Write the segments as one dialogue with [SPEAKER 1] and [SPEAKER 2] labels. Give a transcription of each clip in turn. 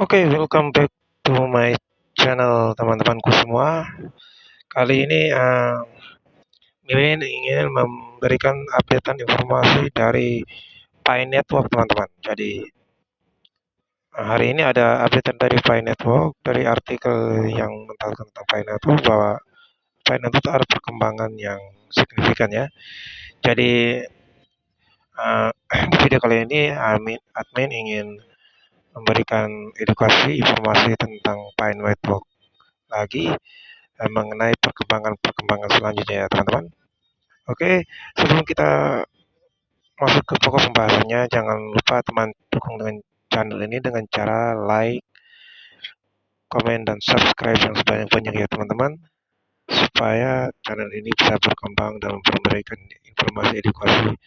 [SPEAKER 1] Oke, welcome back to my channel teman-temanku semua. Kali ini Mimin ingin memberikan updatean informasi dari Pi Network teman-teman. Jadi hari ini ada updatean dari Pi Network dari artikel yang mengenalkan tentang Pi Network bahwa Pi Network ada perkembangan yang signifikan ya. Jadi di video kali ini admin ingin memberikan edukasi informasi tentang Pi Network lagi mengenai perkembangan selanjutnya ya teman-teman. Oke, sebelum kita masuk ke pokok pembahasannya, jangan lupa teman dukung dengan channel ini dengan cara like, komen, dan subscribe yang sebanyak-banyak ya teman-teman, supaya channel ini bisa berkembang dan memberikan informasi edukasi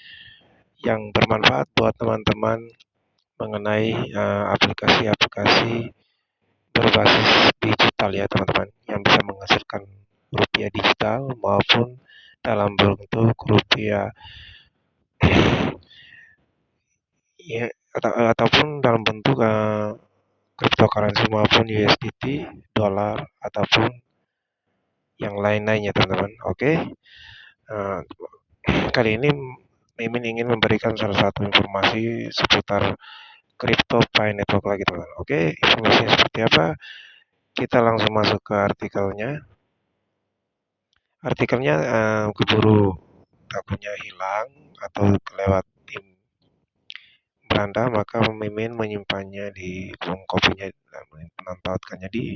[SPEAKER 1] yang bermanfaat buat teman-teman mengenai aplikasi-aplikasi berbasis digital ya teman-teman, yang bisa menghasilkan rupiah digital maupun dalam bentuk rupiah ya, ataupun dalam bentuk cryptocurrency maupun USDT, dolar ataupun yang lain-lainnya teman-teman. Oke, uh, kali ini Mimin ingin memberikan salah satu informasi seputar crypto Pi Network lagi teman-teman. Oke, informasinya seperti apa? Kita langsung masuk ke artikelnya. Artikelnya keburu takutnya hilang atau kelewat tim beranda, maka Mimin menyimpannya di kolom kopinya dan menempatkannya di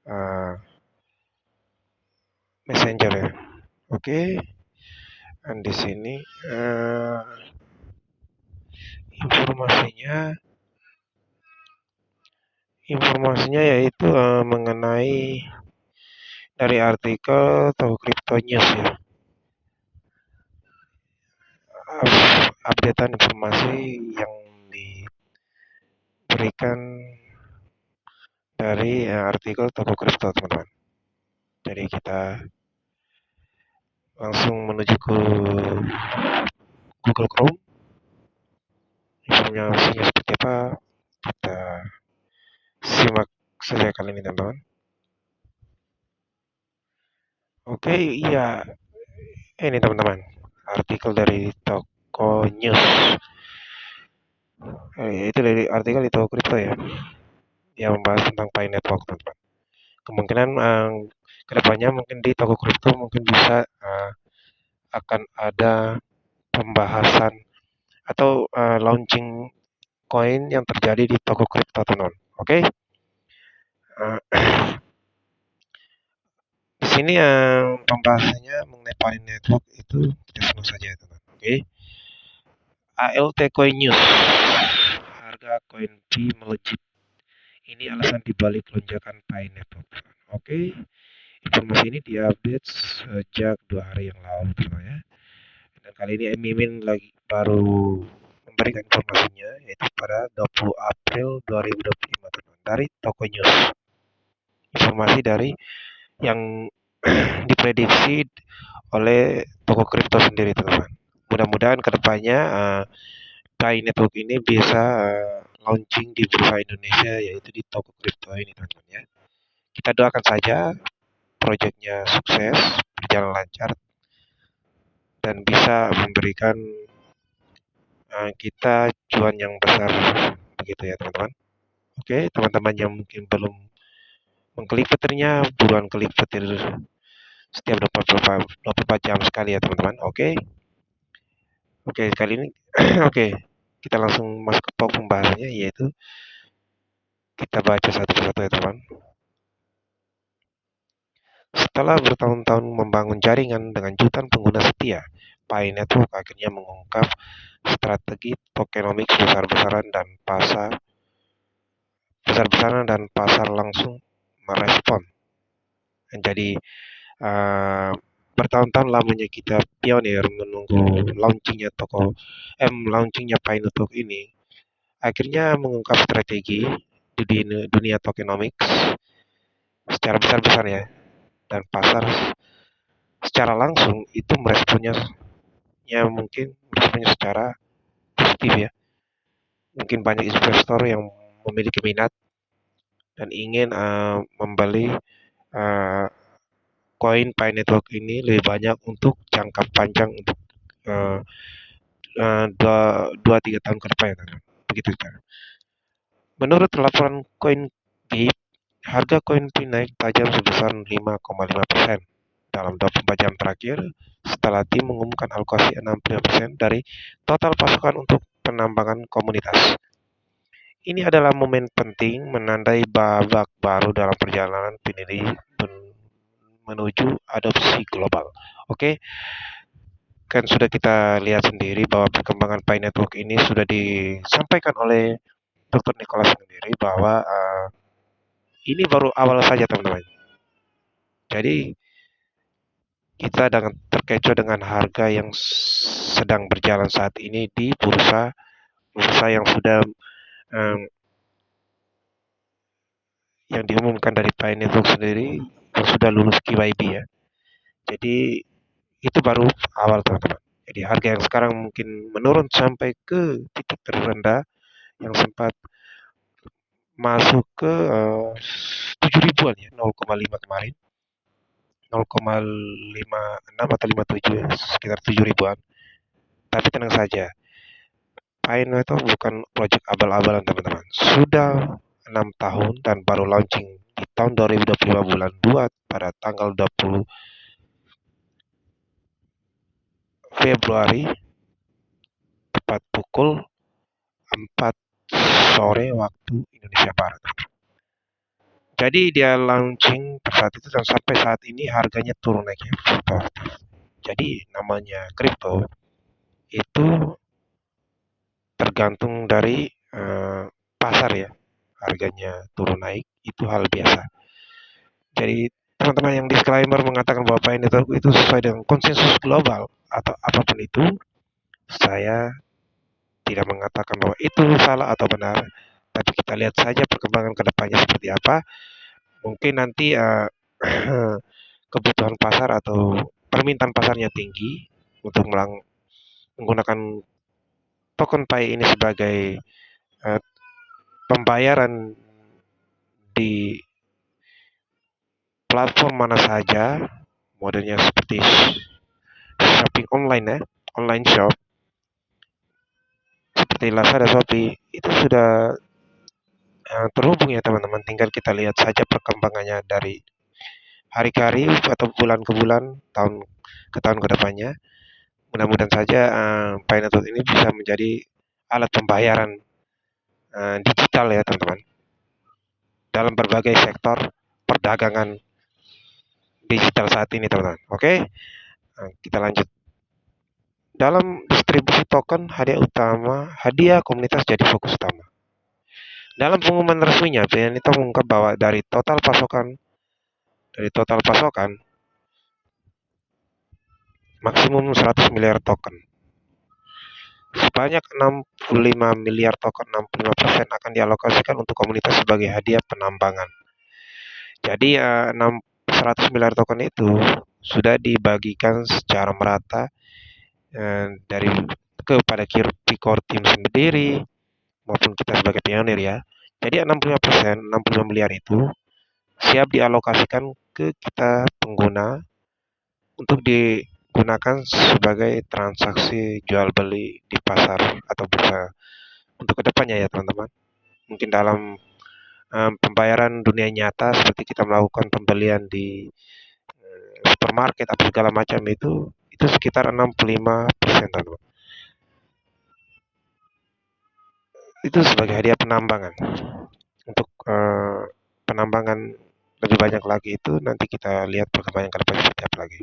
[SPEAKER 1] uh, Messenger ya. Oke, dan di sini informasinya informasinya yaitu mengenai dari artikel Toko Crypto News ya. Updatean informasi yang diberikan dari artikel Toko Crypto teman-teman. Jadi kita langsung menuju ke Google Chrome. Informasinya seperti apa? Kita simak saja kali ini teman-teman. Oke, iya. Ini teman-teman, artikel dari Toko News. Itu dari artikel di Toko Crypto ya, yang membahas tentang Pi Network teman-teman. Kemungkinan kedepannya mungkin di Toko Crypto mungkin bisa akan ada pembahasan atau launching koin yang terjadi di Toko Crypto teman-teman. Oke. Uh, di sini yang pembahasannya mengenai Pi Network itu kita simak saja teman. Oke. ALT Coin News. Harga koin Pi melejit. Ini alasan dibalik lonjakan Pi Network. Oke, informasi ini diupdate sejak 2 hari yang lalu teman ya. Dan kali ini Mimin lagi baru memberikan informasinya yaitu pada 20 April 2025 teman dari Toko News. Informasi dari yang diprediksi oleh toko kripto sendiri teman-teman. Mudah-mudahan kedepannya Pi Network ini bisa launching di bursa Indonesia yaitu di toko kripto ini teman-teman ya. Kita doakan saja proyeknya sukses, berjalan lancar, dan bisa memberikan kita cuan yang besar begitu ya teman-teman. Oke, teman-teman yang mungkin belum mengklik petirnya, buruan klik petir setiap 24 jam sekali ya teman-teman. Oke. Oke, kali ini oke, kita langsung masuk ke pokok pembahasannya yaitu kita baca satu persatu ya teman. Setelah bertahun-tahun membangun jaringan dengan jutaan pengguna setia, Pi Network akhirnya mengungkap strategi tokenomics besar-besaran dan pasar langsung merespon. Jadi bertahun-tahun lamanya kita pionir menunggu launchingnya Pi Network ini, akhirnya mengungkap strategi di dunia tokenomics secara besar-besarnya dan pasar secara langsung itu meresponnya secara positif ya. Mungkin banyak investor yang memiliki minat dan ingin membeli uh, koin Pi Network ini lebih banyak untuk jangka panjang untuk uh, dua tiga tahun ke depan ya teman. Begitu kan. Menurut laporan CoinGate, harga koin Pi naik tajam sebesar 5,5% dalam 24 jam terakhir setelah tim mengumumkan alokasi 65% dari total pasukan untuk penambangan komunitas. Ini adalah momen penting menandai babak baru dalam perjalanan Pinedi menuju adopsi global. Oke, kan sudah kita lihat sendiri bahwa perkembangan Pi Network ini sudah disampaikan oleh Dr. Nicholas sendiri bahwa ini baru awal saja teman-teman. Jadi kita terkecoh dengan harga yang sedang berjalan saat ini di bursa yang sudah um, yang diumumkan dari Pi Network sendiri yang sudah lulus KYB ya. Jadi itu baru awal teman-teman. Jadi harga yang sekarang mungkin menurun sampai ke titik terendah yang sempat masuk ke 7 ribuan ya, 0,5 kemarin, 0,56 atau 57 sekitar 7 ribuan. Tapi tenang saja, Pine itu bukan proyek abal-abalan teman-teman. Sudah 6 tahun dan baru launching di tahun 2025 bulan 2 pada tanggal 20 Februari tepat pukul 4 sore waktu Indonesia Barat. Jadi dia launching saat itu dan sampai saat ini harganya turun lagi. Jadi namanya kripto itu tergantung dari pasar ya. Harganya turun naik itu hal biasa. Jadi teman-teman yang disclaimer mengatakan bahwa Pi Network itu sesuai dengan konsensus global atau apapun itu, saya tidak mengatakan bahwa itu salah atau benar, tapi kita lihat saja perkembangan kedepannya seperti apa. Mungkin nanti kebutuhan pasar atau permintaan pasarnya tinggi untuk menggunakan token Pi ini sebagai pembayaran di platform mana saja, modelnya seperti shopping online ya, online shop seperti Lazada, Shopee itu sudah terhubung ya teman-teman. Tinggal kita lihat saja perkembangannya dari hari ke hari atau bulan ke bulan, tahun ke tahun ke depannya. Mudah-mudahan saja Pi Network ini bisa menjadi alat pembayaran digital ya teman-teman. Dalam berbagai sektor perdagangan digital saat ini teman-teman. Oke, kita lanjut. Dalam distribusi token, hadiah komunitas jadi fokus utama. Dalam pengumuman resminya, BNI mengungkap bahwa dari total pasokan maksimum 100 miliar token. Sebanyak 65 miliar token, 65% akan dialokasikan untuk komunitas sebagai hadiah penambangan. Jadi 100 miliar token itu sudah dibagikan secara merata dari kepada core team sendiri maupun kita sebagai pionir ya. Jadi 65%, 65 miliar itu siap dialokasikan ke kita pengguna untuk digunakan sebagai transaksi jual beli di pasar atau bursa untuk kedepannya ya teman-teman. Mungkin dalam pembayaran dunia nyata seperti kita melakukan pembelian di supermarket atau segala macam itu sekitar 65% teman-teman. Itu sebagai hadiah penambangan. Untuk penambangan lebih banyak lagi itu nanti kita lihat perkembangan ke depan seperti apa lagi.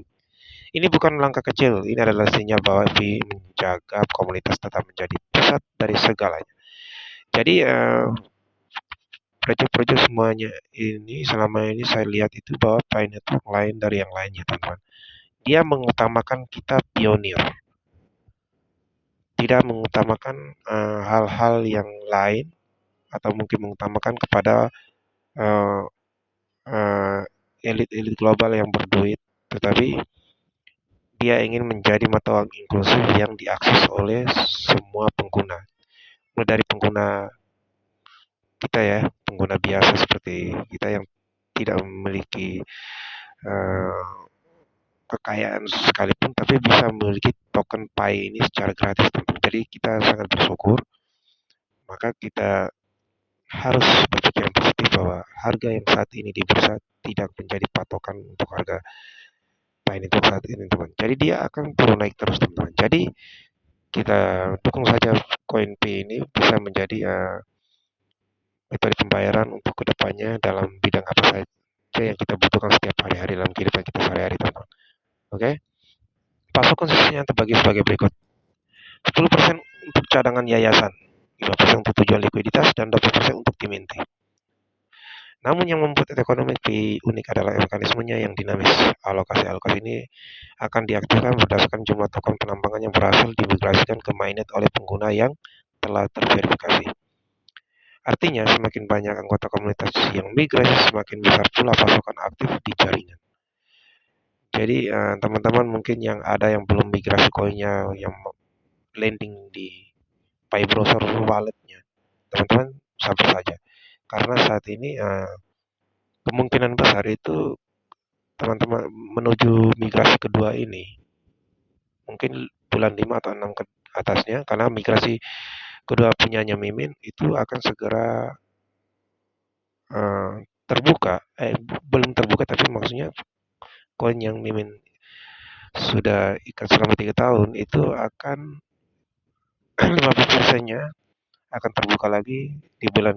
[SPEAKER 1] Ini bukan langkah kecil, ini adalah sinyal bahwa FI menjaga komunitas tetap menjadi pusat dari segalanya. Jadi proyek-proyek semuanya ini selama ini saya lihat itu bahwa Pi Network lain dari yang lainnya teman-teman. Dia mengutamakan kita pionir, tidak mengutamakan hal-hal yang lain atau mungkin mengutamakan kepada elit-elit global yang berduit, tetapi dia ingin menjadi mata uang inklusif yang diakses oleh semua pengguna, mulai dari pengguna kita ya, pengguna biasa seperti kekayaan sekalipun, tapi bisa memiliki token Pi ini secara gratis, teman-teman. Jadi kita sangat bersyukur. Maka kita harus berpikiran positif bahwa harga yang saat ini di bursa tidak menjadi patokan untuk harga Pi untuk saat ini, teman. Jadi dia akan terus naik terus, teman-teman. Jadi kita dukung saja koin Pi ini bisa menjadi metode pembayaran untuk kedepannya dalam bidang apa saja yang kita butuhkan setiap hari-hari dalam kehidupan kita sehari-hari, teman-teman. Oke? Pasok konsumsinya terbagi sebagai berikut. 10% untuk cadangan yayasan, 5% untuk tujuan likuiditas, dan 20% untuk tim inti. Namun yang membuat ekonomi unik adalah mekanismenya yang dinamis. Alokasi-alokasi ini akan diaktifkan berdasarkan jumlah token penambangan yang berhasil dimigrasikan ke mainnet oleh pengguna yang telah terverifikasi. Artinya, semakin banyak anggota komunitas yang migrasi, semakin besar pula pasokan aktif di jaringan. Jadi, teman-teman mungkin yang ada yang belum migrasi koinnya, yang landing di Pi browser walletnya, teman-teman sabar saja. Karena saat ini kemungkinan besar itu teman-teman menuju migrasi kedua ini mungkin bulan 5 atau 6 ke atasnya, karena migrasi kedua punyanya Mimin itu akan segera terbuka, belum terbuka tapi maksudnya koin yang Mimin sudah ikat selama 3 tahun itu akan 50%-nya akan terbuka lagi di bulan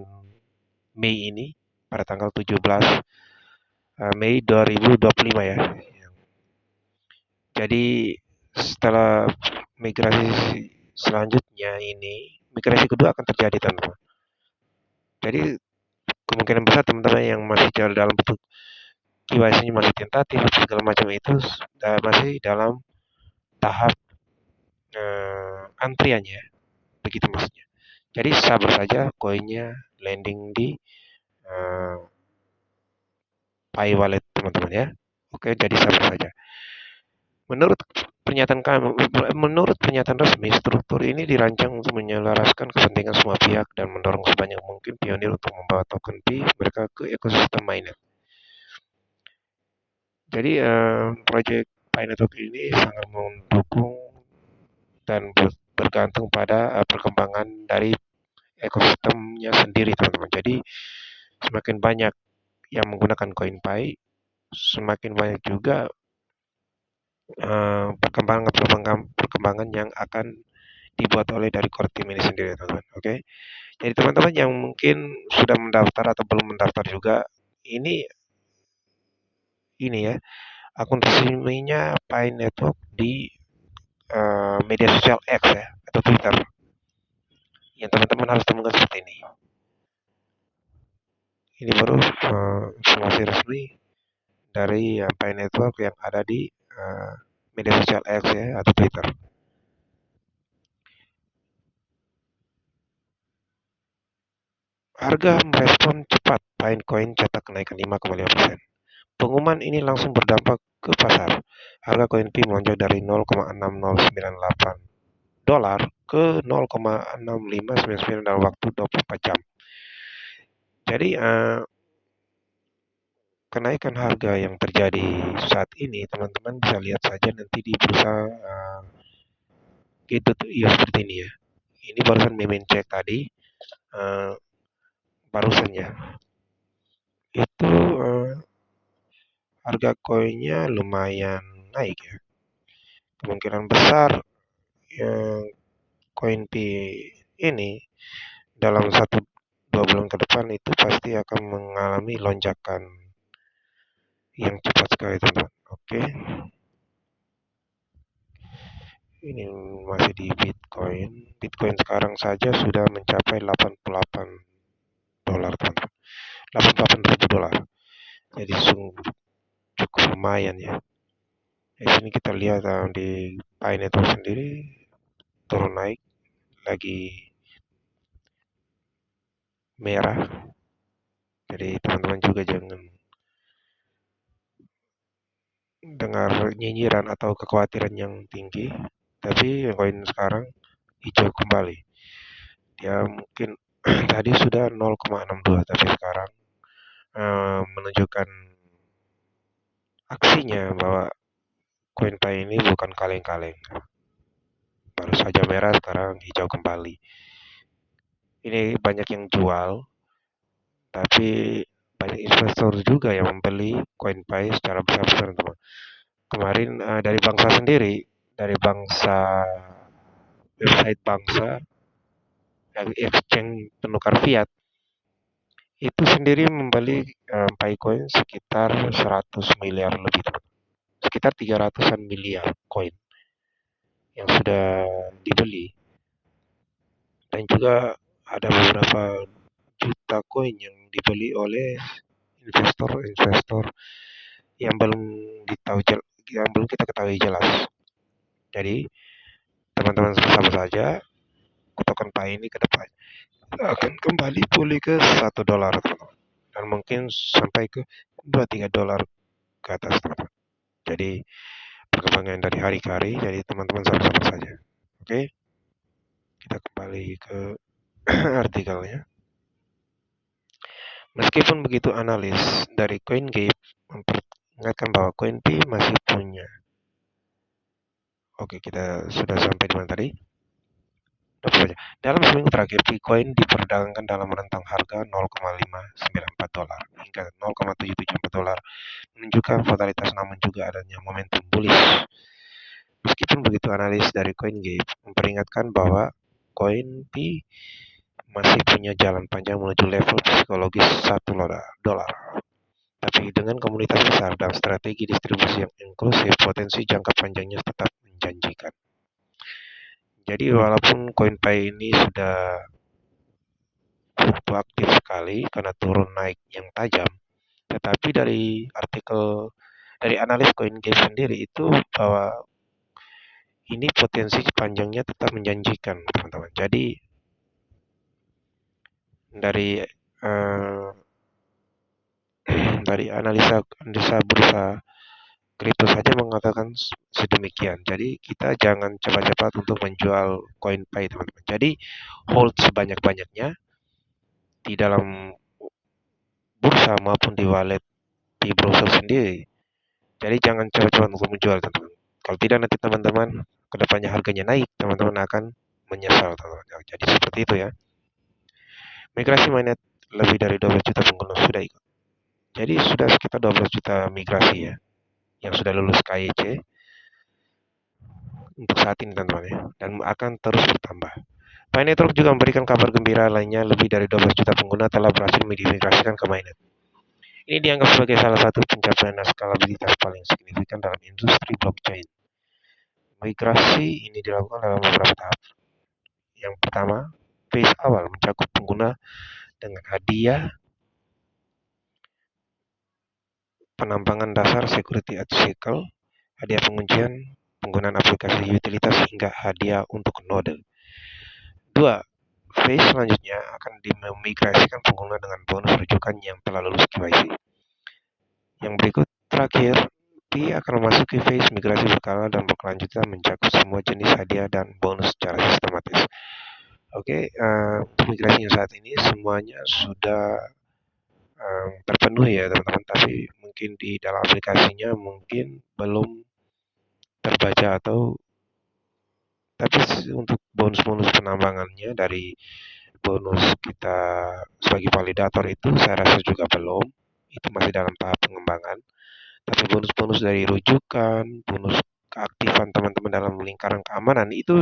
[SPEAKER 1] Mei ini pada tanggal 17 Mei 2025 ya. Jadi setelah migrasi selanjutnya ini, migrasi kedua akan terjadi, teman-teman. Jadi kemungkinan besar teman-teman yang masih dalam bentuk KYC-nya masih tentatif segala macam itu masih dalam tahap antriannya, begitu maksudnya. Jadi sabar saja, koinnya landing di Pi Wallet, teman-teman ya. Oke, jadi sabar saja. Menurut pernyataan resmi, struktur ini dirancang untuk menyelaraskan kepentingan semua pihak dan mendorong sebanyak mungkin pionir untuk membawa token Pi mereka ke ekosistem mainnet. Jadi proyek Pi Network ini sangat mendukung dan bergantung pada perkembangan dari ekosistemnya sendiri, teman-teman. Jadi semakin banyak yang menggunakan koin Pi, semakin banyak juga perkembangan yang akan dibuat oleh dari core team ini sendiri, teman-teman. Oke. Jadi teman-teman yang mungkin sudah mendaftar atau belum mendaftar juga, ini ya akun resminya Pi Network di media sosial X ya atau Twitter. Yang teman-teman harus temukan seperti ini. Ini baru informasi resmi dari Pi Network yang ada di media sosial X ya atau Twitter. Harga merespon cepat, Pinecoin cetak kenaikan 5,5%. Pengumuman ini langsung berdampak ke pasar. Harga koin Pi melonjak dari 0,6098 dolar ke 0,6599 dalam waktu 24 jam. Jadi kenaikan harga yang terjadi saat ini, teman-teman bisa lihat saja nanti di bursa G.io seperti ini ya. Ini barusan Mimin cek tadi, barusannya itu harga koinnya lumayan naik ya. Kemungkinan besar yang koin P ini dalam 1-2 bulan ke depan itu pasti akan mengalami lonjakan yang cepat sekali, teman-teman. Oke. Ini masih di Bitcoin. Bitcoin sekarang saja sudah mencapai 88 dolar, teman-teman. 88.000 dolar. Jadi sungguh cukup lumayan ya. Di sini kita lihat di Pi Network sendiri turun naik lagi merah. Jadi teman-teman juga jangan dengar nyinyiran atau kekhawatiran yang tinggi, tapi yang koin sekarang hijau kembali. Dia mungkin tadi sudah 0,62 tapi sekarang menunjukkan aksinya bahwa CoinPay ini bukan kaleng-kaleng. Baru saja merah, sekarang hijau kembali. Ini banyak yang jual, tapi banyak investor juga yang membeli CoinPay secara besar-besaran, teman. Kemarin dari Bangsa sendiri, dari Bangsa, website Bangsa, dari exchange penukar fiat, itu sendiri membeli Paycoin sekitar 100 miliar lebih, teman. Sekitar 300-an miliar koin yang sudah dibeli. Dan juga ada beberapa juta koin yang dibeli oleh investor-investor yang belum kita ketahui jelas. Jadi teman-teman sama saja, token Pi ini ke depan akan kembali pulih ke $1, teman-teman. Dan mungkin sampai ke 2-3 dolar ke atas, teman-teman. Jadi perkembangan dari hari ke hari, jadi teman-teman sama-sama saja. Oke, kita kembali ke artikelnya. Meskipun begitu, analis dari CoinGate memperingatkan bahwa CoinPay masih punya. Oke, kita sudah sampai di mana tadi? Dalam seminggu terakhir, Bitcoin diperdagangkan dalam rentang harga $0,594 hingga $0,774, menunjukkan volatilitas namun juga adanya momentum bullish. Meskipun begitu, analis dari CoinGate memperingatkan bahwa CoinPay masih punya jalan panjang menuju level psikologis $1. Tapi dengan komunitas besar dan strategi distribusi yang inklusif, potensi jangka panjangnya tetap menjanjikan. Jadi walaupun CoinPay ini sudah fluktuatif sekali karena turun naik yang tajam, tetapi dari artikel dari analis CoinGate sendiri itu bahwa ini potensi panjangnya tetap menjanjikan, teman-teman. Jadi dari dari analisa bursa kripto saja mengatakan sedemikian. Jadi kita jangan cepat-cepat untuk menjual CoinPay, teman-teman. Jadi hold sebanyak-banyaknya di dalam bursa maupun di wallet di browser sendiri. Jadi jangan cepat-cepat untuk menjual, teman-teman. Kalau tidak nanti teman-teman kedepannya harganya naik, teman-teman akan menyesal, teman-teman. Jadi seperti itu ya. Migrasi mainnet lebih dari 12 juta pengguna sudah ikut. Jadi sudah sekitar 12 juta migrasi ya, yang sudah lulus KYC untuk saat ini, teman-teman ya, dan akan terus bertambah. Pi Network juga memberikan kabar gembira lainnya, lebih dari 12 juta pengguna telah berhasil dimigrasikan ke mainnet. Ini dianggap sebagai salah satu pencapaian skalabilitas paling signifikan dalam industri blockchain. Migrasi ini dilakukan dalam beberapa tahap. Yang pertama, phase awal mencakup pengguna dengan hadiah penambangan dasar security cycle, hadiah pengujian, penggunaan aplikasi utilitas hingga hadiah untuk node. 2. Phase selanjutnya akan dimigrasikan pengguna dengan bonus rujukan yang telah lulus KYC. Yang berikut terakhir, Pi akan memasuki phase migrasi berkala dan berkelanjutan mencakup semua jenis hadiah dan bonus secara sistematis. Oke, untuk migrasinya saat ini semuanya sudah terpenuhi ya, teman-teman. Tapi mungkin di dalam aplikasinya mungkin belum terbaca tapi untuk bonus-bonus penambangannya dari bonus kita sebagai validator itu saya rasa juga belum. Itu masih dalam tahap pengembangan. Tapi bonus-bonus dari rujukan, bonus keaktifan teman-teman dalam lingkaran keamanan itu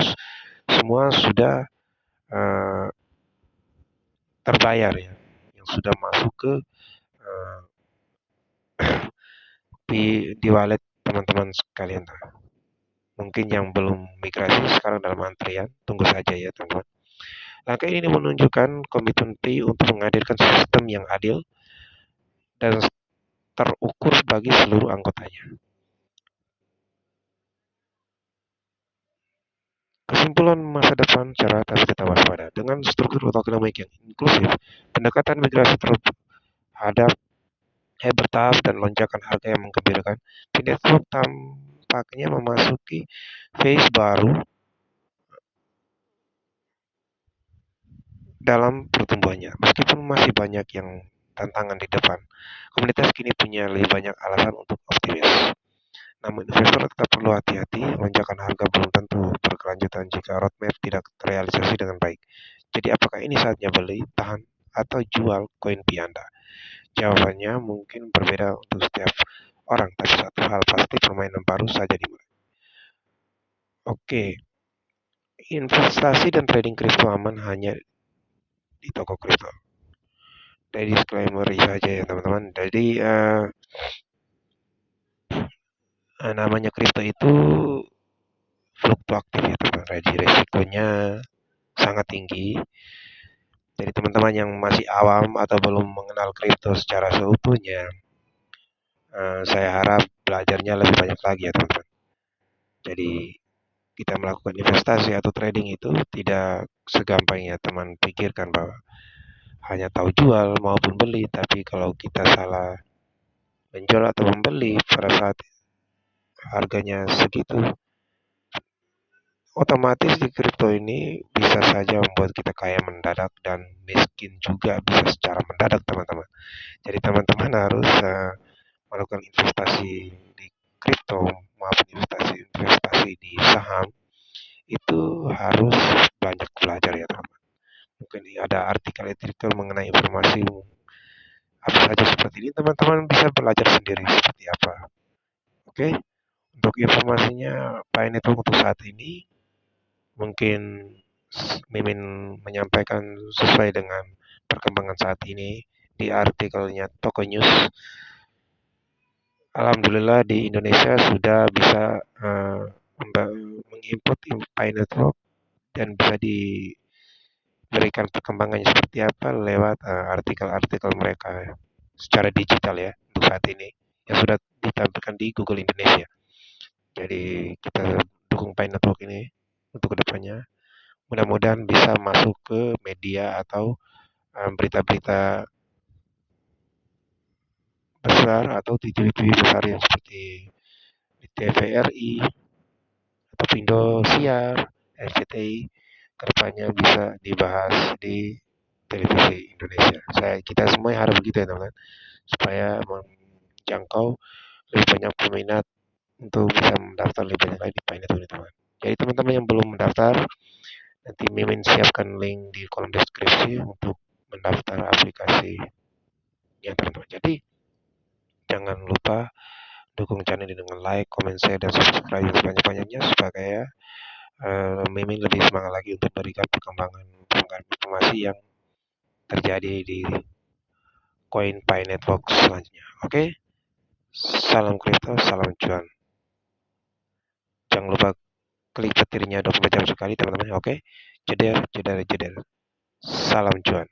[SPEAKER 1] semua sudah terbayar ya, yang sudah masuk ke di wallet teman-teman sekalian. Mungkin yang belum migrasi sekarang dalam antrian, tunggu saja ya teman-teman. Langkah ini menunjukkan komitmen Pi untuk menghadirkan sistem yang adil dan terukur bagi seluruh anggotanya. Kesimpulan masa depan cara tapi tetap waspada. Dengan struktur tokenomic yang inklusif, pendekatan migrasi terhadap bertahap dan lonjakan harga yang menggembirakan, Pi Network tampaknya memasuki phase baru dalam pertumbuhannya. Meskipun masih banyak yang tantangan di depan, komunitas kini punya lebih banyak alasan untuk optimis. Namun investor tetap perlu hati-hati, lonjakan harga belum tentu berkelanjutan jika roadmap tidak terrealisasi dengan baik. Jadi apakah ini saatnya beli, tahan, atau jual koin Pi Anda? Jawabannya mungkin berbeda untuk setiap orang, tapi satu hal pasti permainan baru saja dimulai. Oke, investasi dan trading kripto aman hanya di toko kripto. Dari disclaimer saja ya teman-teman. Jadi namanya kripto itu fluktuatif ya teman-teman. Jadi resikonya sangat tinggi. Jadi teman-teman yang masih awam atau belum mengenal kripto secara seutuhnya, saya harap belajarnya lebih banyak lagi ya teman-teman. Jadi kita melakukan investasi atau trading itu tidak segampang ya teman pikirkan bahwa hanya tahu jual maupun beli, tapi kalau kita salah menjual atau membeli pada saat harganya segitu, otomatis di kripto ini bisa saja membuat kita kaya mendadak dan miskin juga bisa secara mendadak teman-teman. Jadi teman-teman harus melakukan investasi di kripto maupun investasi di saham itu harus banyak belajar ya teman-teman. Mungkin ada artikel-artikel mengenai informasi apa saja seperti ini, teman-teman bisa belajar sendiri seperti apa. Oke, untuk informasinya Pi Network untuk saat ini mungkin Mimin menyampaikan sesuai dengan perkembangan saat ini di artikelnya Toko News. Alhamdulillah di Indonesia sudah bisa menginput Pi Network dan bisa diberikan perkembangannya seperti apa lewat artikel-artikel mereka secara digital ya untuk saat ini yang sudah ditampilkan di Google Indonesia. Jadi kita dukung Pi Network ini untuk kedepannya. Mudah-mudahan bisa masuk ke media atau berita-berita besar atau TV-TV besar yang seperti di TVRI atau Indosiar, RCTI, kedepannya bisa dibahas di televisi Indonesia. Kita semua harus begitu ya teman-teman, supaya menjangkau lebih banyak peminat untuk bisa mendaftar lebih banyak lagi di Pi Network teman-teman. Jadi teman-teman yang belum mendaftar, nanti Mimin siapkan link di kolom deskripsi untuk mendaftar aplikasi ya teman-teman. Jadi jangan lupa dukung channel ini dengan like, comment, share, dan subscribe sebanyak-banyaknya supaya Mimin lebih semangat lagi untuk memberikan perkembangan informasi yang terjadi di Coin Pi Network selanjutnya. Oke, salam kripto, salam cuan. Jangan lupa klik petirnya 24 jam sekali teman-teman. Oke, jeder, jeder, jeder. Salam cuan.